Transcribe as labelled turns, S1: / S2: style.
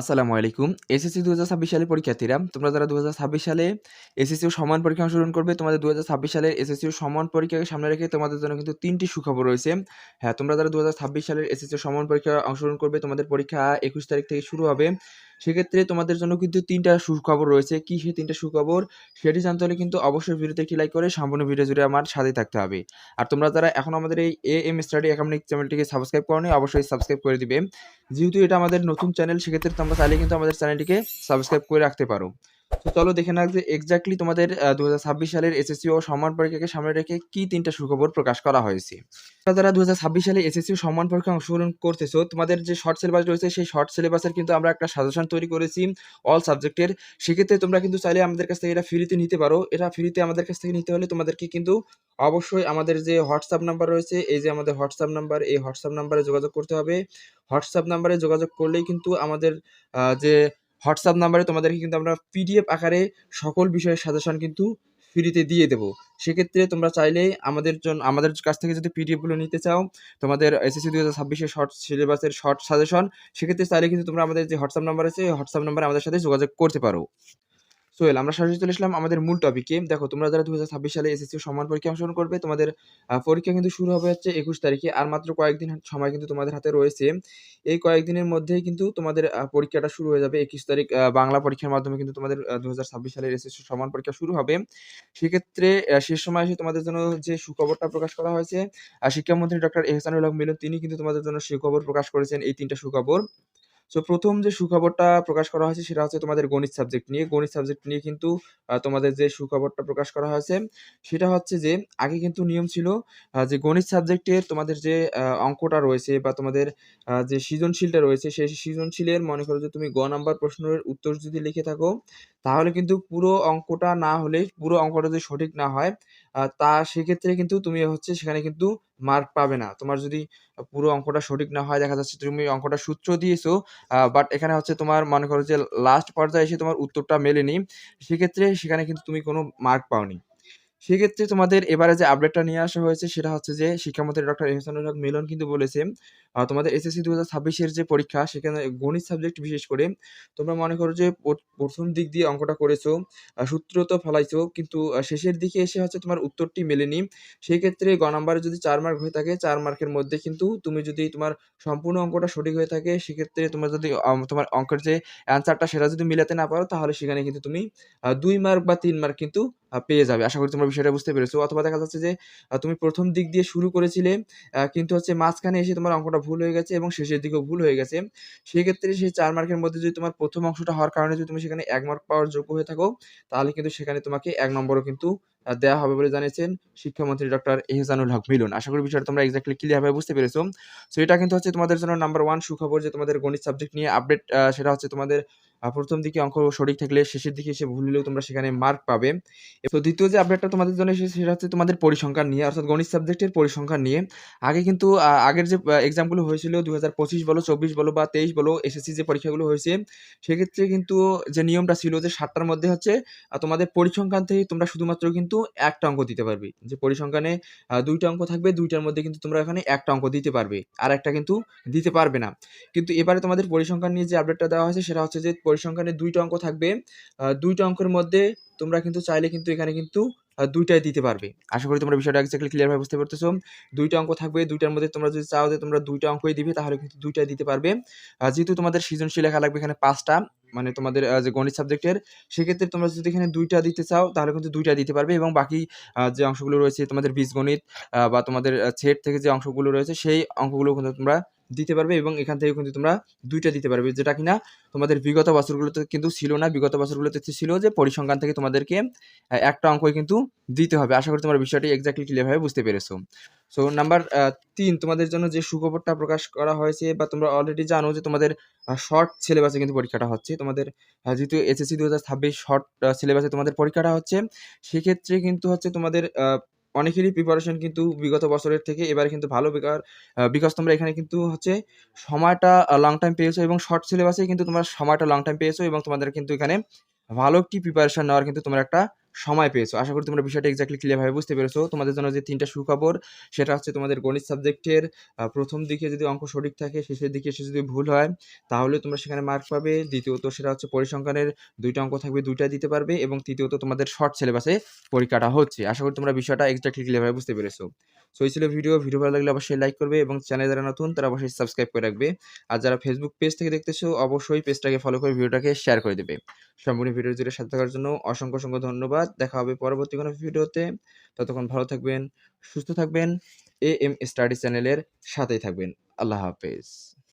S1: আসসালামু আলাইকুম। এসএসসি ২০২৬ সালের পরীক্ষার্থীরা, তোমরা যারা ২০২৬ সালে এসএসসি ও সমান পরীক্ষায় অংশগ্রহণ করবে, তোমাদের ২০২৬ সালের এসএসসি ও সমান পরীক্ষাকে সামনে রেখে তোমাদের জন্য কিন্তু ৩ টি সুখবর রয়েছে। হ্যাঁ, তোমরা যারা ২০২৬ সালের এসএসসি ও সমান পরীক্ষায় অংশগ্রহণ করবে, তোমাদের পরীক্ষা ২১ তারিখ থেকে শুরু হবে। সেক্ষেত্রে তোমাদের জন্য কিন্তু ৩ টা সুখবর রয়েছে। কি সেই ৩ টা সুখবর? সেটি জানতে হলে কিন্তু অবশ্যই ভিডিওতে একটি লাইক করে সম্পূর্ণ ভিডিও জুড়ে আমার সাথেই থাকতে হবে। আর তোমরা যারা এখনো আমাদের এই এএম স্টাডি একাডেমিক চ্যানেলটিকে সাবস্ক্রাইব করোনি, অবশ্যই সাবস্ক্রাইব করে দিবে। যেহেতু এটা আমাদের নতুন চ্যানেল, সেক্ষেত্রে তোমরা চাইলে কিন্তু আমাদের চ্যানেলটিকে সাবস্ক্রাইব করে রাখতে পারো। তো চলো দেখে নেওয়া যাক যে এক্সাক্টলি তোমাদের ২০২৬ সালের এসএসসি ও সমান পরীক্ষাকে সামনে রেখে কি ৩ টা সুখবর প্রকাশ করা হয়েছে। তোমরা যারা ২০২৬ সালে এসএসসি ও সমান পরীক্ষায় অংশগ্রহণ করতেছো, তোমাদের যে শর্ট সিলেবাস রয়েছে, সেই শর্ট সিলেবাসের কিন্তু আমরা একটা সাজেশন তৈরি করেছি অল সাবজেক্টের। সেক্ষেত্রে তোমরা কিন্তু চাইলে আমাদের কাছ থেকে এটা ফ্রিতে নিতে পারো। এটা ফ্রিতে আমাদের কাছ থেকে নিতে হলে তোমাদেরকে কিন্তু অবশ্যই আমাদের যে হোয়াটসঅ্যাপ নাম্বার রয়েছে, এই যে আমাদের হোয়াটসঅ্যাপ নাম্বার, এই হোয়াটসঅ্যাপ নাম্বারে যোগাযোগ করতে হবে। হোয়াটসঅ্যাপ নাম্বারে যোগাযোগ করলেই কিন্তু আমাদের যে হোয়াটসঅ্যাপ নাম্বারে তোমাদেরকে কিন্তু আমরা পিডিএফ আকারে সকল বিষয়ের সাজেশন কিন্তু ফ্রিতে দিয়ে দেবো। সেক্ষেত্রে তোমরা চাইলেই আমাদের কাছ থেকে যদি পিডিএফগুলো নিতে চাও, তোমাদের এসএসসি ২০২৬ এর শর্ট সিলেবাসের শর্ট সাজেশন, সেক্ষেত্রে চাইলে কিন্তু তোমরা আমাদের যে হোয়াটসঅ্যাপ নাম্বার আছে, এই হোয়াটসঅ্যাপ নাম্বারে আমাদের সাথে যোগাযোগ করতে পারো। সোহেল, আমরা সরাসরি চলে আসলাম আমাদের মূল টপিকে। দেখো, তোমরা যারা ২০২৬ সালে এসএসসি সমান পরীক্ষায় অংশগ্রহণ করবে, তোমাদের পরীক্ষা কিন্তু শুরু হবে হচ্ছে ২১ তারিখে। আর মাত্র কয়েকদিন সময় কিন্তু তোমাদের হাতে রয়েছে। এই কয়েকদিনের মধ্যেই কিন্তু তোমাদের পরীক্ষাটা শুরু হয়ে যাবে। ২১ তারিখ বাংলা পরীক্ষার মাধ্যমে কিন্তু তোমাদের ২০২৬ সালের এসএসসি সমান পরীক্ষা শুরু হবে। সেক্ষেত্রে শেষ সময়ে এসে তোমাদের জন্য যে সুখবরটা প্রকাশ করা হয়েছে, শিক্ষামন্ত্রী ডক্টর এহসানুল হক মিলন তিনি কিন্তু তোমাদের জন্য সুখবর প্রকাশ করেছেন, এই ৩ টা সুখবর। সো ১ম যে সুখবরটা প্রকাশ করা হয়েছে, সেটা হচ্ছে তোমাদের গণিত সাবজেক্ট নিয়ে। গণিত সাবজেক্ট নিয়ে কিন্তু তোমাদের যে সুখবরটা প্রকাশ করা হয়েছে, সেটা হচ্ছে যে আগে কিন্তু নিয়ম ছিল যে গণিত সাবজেক্টের তোমাদের যে অঙ্কটা রয়েছে বা তোমাদের যে সৃজনশীলটা রয়েছে, সেই সৃজনশীলের মনে করো যে তুমি গ নাম্বার প্রশ্নের উত্তর যদি লিখে থাকো, তাহলে কিন্তু পুরো অঙ্কটা না হলে, পুরো অঙ্কটা যদি সঠিক না হয়, সেক্ষেত্রে কিন্তু তুমি হচ্ছে সেখানে কিন্তু মার্ক পাবে না। তোমার যদি পুরো অঙ্কটা সঠিক না হয়, দেখা যাচ্ছে তুমি অঙ্কটার সূত্র দিয়েছো, বাট এখানে হচ্ছে তোমার মনে করো যে লাস্ট পর্যায়ে এসে তোমার উত্তরটা মেলেনি, সেক্ষেত্রে সেখানে কিন্তু তুমি কোনো মার্ক পাওনি। সেক্ষেত্রে তোমাদের এবারে যে আপডেটটা নিয়ে আসা হয়েছে, সেটা হচ্ছে যে শিক্ষামন্ত্রী ডক্টর এহসানুল হক মিলন কিন্তু বলেছেন, তোমাদের এসএসসি ২০২৬ এর যে পরীক্ষা, সেখানে গণিত সাবজেক্ট বিশেষ করে তোমরা মনে করো যে প্রথম দিক দিয়ে অঙ্কটা করেছো, সূত্র তো ফলাইছো, কিন্তু শেষের দিকে এসে হচ্ছে তোমার উত্তরটি মেলেনি। সেই ক্ষেত্রে গ নাম্বারে যদি ৪ মার্ক হয়ে থাকে, ৪ মার্কের মধ্যে কিন্তু তুমি যদি তোমার সম্পূর্ণ অঙ্কটা সঠিক হয়ে থাকে, সেক্ষেত্রে তোমার যদি তোমার অঙ্কের যে অ্যান্সারটা সেটা যদি মিলাতে না পারো, তাহলে সেখানে কিন্তু তুমি ২ মার্ক বা ৩ মার্ক কিন্তু পেয়ে যাবে। আশা করি তোমরা বিষয়টা বুঝতে পেরেছো। অথবা দেখা যাচ্ছে যে তুমি প্রথম দিক দিয়ে শুরু করেছিলে, কিন্তু হচ্ছে মাঝখানে এসে তোমার অঙ্কটা ভুল হয়ে গেছে এবং শেষের দিকেও ভুল হয়ে গেছে। সেক্ষেত্রে সেই ৪ মার্কের মধ্যে যদি তোমার প্রথম অংশটা হওয়ার কারণে যদি তুমি সেখানে ১ মার্ক পাওয়ার যোগ্য হয়ে থাকো, তাহলে কিন্তু সেখানে তোমাকে ১ নম্বরও কিন্তু দেয়া হবে বলে জানিয়েছেন শিক্ষামন্ত্রী ডক্টর এহসানুল হক মিলন। আশা করি বিষয়টা তোমরা এক্সাক্টলি ক্লিয়ার ভাবে বুঝতে পেরেছো। সো এটা কিন্তু হচ্ছে তোমাদের জন্য নাম্বার 1 সুখবর যে তোমাদের গণিত সাবজেক্ট নিয়ে আপডেট, সেটা হচ্ছে তোমাদের প্রথম দিকে অঙ্ক সঠিক থাকলে শেষের দিকে এসে ভুল হলেও তোমরা সেখানে মার্ক পাবে। তো দ্বিতীয় যে আপডেটটা তোমাদের জন্য এসেছে, সেটা হচ্ছে তোমাদের পরিসংখ্যান নিয়ে, অর্থাৎ গণিত সাবজেক্টের পরিসংখ্যান নিয়ে। আগে কিন্তু আগের যে এক্সামগুলো হয়েছিল ২০২৫ বলো, ২৪ বলো বা ২৩ বলো, এসএসসি যে পরীক্ষাগুলো হয়েছে, সেক্ষেত্রে কিন্তু যে নিয়মটা ছিল যে ৭ টার মধ্যে হচ্ছে তোমাদের পরিসংখ্যান থেকে তোমরা শুধুমাত্র কিন্তু ১ টা অঙ্ক দিতে পারবে। যে পরিসংখ্যানে ২ টা অঙ্ক থাকবে, ২ টার মধ্যে কিন্তু তোমরা এখানে ১ টা অঙ্ক দিতে পারবে। আরেকটা কিন্তু দিতে পারবে না। কিন্তু এবারে তোমাদের পরিসংখ্যান নিয়ে যে আপডেটটা দেওয়া হয়েছে, সেটা হচ্ছে যে পরিসংখ্যানে ২ টা অঙ্ক থাকবে। ২ টা অঙ্কের মধ্যে তোমরা কিন্তু চাইলে কিন্তু এখানে কিন্তু ২ টাই দিতে পারবে। আশা করি তোমরা বিষয়টা এক্সাক্টলি ক্লিয়ার ভাবে বুঝতে পারতেছো। ২ টা অঙ্ক থাকবে, ২ টার মধ্যে তোমরা যদি চাও যে তোমরা ২ টা অঙ্কই দিবে, তাহলে কিন্তু ২ টাই দিতে পারবে। যেহেতু তোমাদের সৃজনশীল লেখা লাগবে এখানে ৫ টা, মানে তোমাদের যে গণিত সাবজেক্টের, সেক্ষেত্রে তোমরা যদি এখানে ২ টা দিতে চাও, তাহলে কিন্তু ২ টা দিতে পারবে এবং বাকি যে অংশগুলো রয়েছে তোমাদের বীজগণিত বা তোমাদের সেট থেকে যে অংশগুলো রয়েছে, সেই অঙ্কগুলো কিন্তু তোমরা দিতে পারবে এবং এখান থেকে কিন্তু তোমরা ২ টা দিতে পারবে। যেটা কিনা তোমাদের বিগত বছরগুলোতে কিন্তু ছিল না। বিগত বছরগুলোতে ছিল যে পরিসংখ্যান থেকে তোমাদেরকে একটা অঙ্কই কিন্তু দিতে হবে। আশা করি তোমরা বিষয়টি এক্সাক্টলি ক্লিয়ার ভাবে বুঝতে পেরেছো। সো নাম্বার ৩ তোমাদের জন্য যে সুখবরটা প্রকাশ করা হয়েছে, বা তোমরা অলরেডি জানো যে তোমাদের শর্ট সিলেবাসে কিন্তু পরীক্ষাটা হচ্ছে। তোমাদের যেহেতু এসএসসি ২০২৬ শর্ট সিলেবাসে তোমাদের পরীক্ষাটা হচ্ছে, সেক্ষেত্রে কিন্তু হচ্ছে তোমাদের অনেকেরই প্রিপারেশন কিন্তু বিগত বছরের থেকে এবারে কিন্তু ভালো বিকজ তোমরা এখানে কিন্তু হচ্ছে সময়টা লং টাইম পেয়েছো এবং শর্ট সিলেবাসে কিন্তু তোমরা সময়টা লং টাইম পেয়েছো এবং তোমাদের কিন্তু এখানে ভালো একটি প্রিপারেশন নেওয়ার কিন্তু তোমরা একটা সময় পেয়েছো। আশা করি তোমরা বিষয়টা এক্স্যাক্টলি ক্লিয়ারভাবে বুঝতে পেরেছো। তোমাদের জন্য যে ৩টা সুখবর সেটা হচ্ছে তোমাদের গণিত সাবজেক্টের ১ম দিকে যদি অঙ্ক সঠিক থাকে, শেষের দিকে এসে যদি ভুল হয় তাহলে তোমরা সেখানে মার্ক পাবে। দ্বিতীয়ত সেটা হচ্ছে পরিসংখ্যানের ২টা অঙ্ক থাকবে, ২টাই দিতে পারবে এবং তৃতীয়ত তোমাদের শর্ট সিলেবাসে পরীক্ষাটা হচ্ছে। আশা করি তোমরা বিষয়টা এক্স্যাক্টলি ক্লিয়ারভাবে বুঝতে পেরেছো। সো এই ছিল ভিডিও। ভিডিও ভালো লাগলে অবশ্যই লাইক করবে এবং চ্যানেলে যারা নতুন তারা অবশ্যই সাবস্ক্রাইব করে রাখবে। আর যারা ফেসবুক পেজ থেকে দেখতেছো অবশ্যই পেজটাকে ফলো করে ভিডিওটাকে শেয়ার করে দেবে। সম্পূর্ণ ভিডিও জুড়ে সাথে থাকার জন্য অসংখ্য ধন্যবাদ। দেখা হবে পরবর্তী কোনো ভিডিওতে। ততক্ষণ ভালো থাকবেন, সুস্থ থাকবেন। এএম স্টাডি চ্যানেলের সাথেই থাকবেন। আল্লাহ হাফেজ।